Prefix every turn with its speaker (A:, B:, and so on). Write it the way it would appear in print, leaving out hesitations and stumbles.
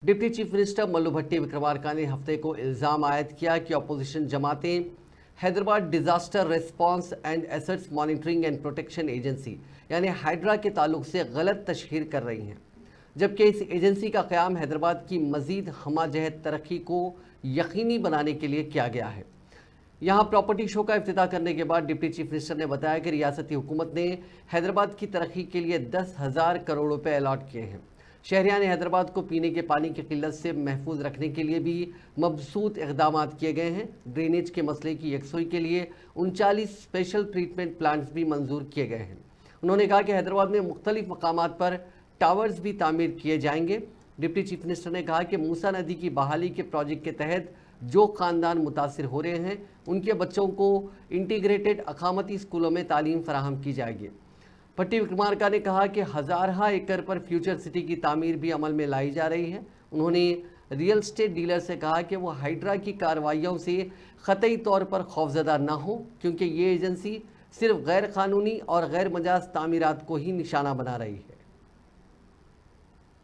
A: Deputy chief minister Mallu Bhatti Vikramarka ने हफ्ते को इल्ज़ाम आयद किया कि अपोजिशन जमातें Hyderabad disaster response and assets monitoring and protection agency यानी हाइड्रा के ताल्लुक से गलत तशहीर कर रही हैं, जबकि इस एजेंसी का क़याम हैदराबाद की मज़ीद हमाजहत तरक्की को यकीनी बनाने के लिए किया गया है। यहाँ प्रॉपर्टी शो का इफ्तिताह करने के बाद डिप्टी चीफ मिनिस्टर ने बताया कि रियासती हुकूमत ने हैदराबाद की तरक्की के लिए 10,000 करोड़ रुपए अलॉट किए हैं। शहरियान हैदराबाद को पीने के पानी की किल्लत से महफूज रखने के लिए भी मबसूत इक़दाम किए गए हैं। ड्रेनेज के मसले की यकसुई के लिए 39 स्पेशल ट्रीटमेंट प्लांट्स भी मंजूर किए गए हैं। उन्होंने कहा कि हैदराबाद में मुख्तलिफ मकामात पर टावर्स भी तामीर किए जाएंगे। डिप्टी चीफ मिनिस्टर ने कहा कि मूसा नदी की बहाली के प्रोजेक्ट के तहत जो ख़ानदान मुतासिर हो रहे हैं उनके बच्चों को इंटीग्रेटेड अकामती स्कूलों में तालीम फराहम की जाएगी। भट्टी विक्रमार्का ने कहा कि हज़ारहा एकड़ पर फ्यूचर सिटी की तामीर भी अमल में लाई जा रही है। उन्होंने रियल स्टेट डीलर से कहा कि वो हाइड्रा की कार्रवाइयों से क़तई तौर पर खौफजदा ना हो, क्योंकि ये एजेंसी सिर्फ गैर कानूनी और गैर मजाज तामीरात को ही निशाना बना रही है।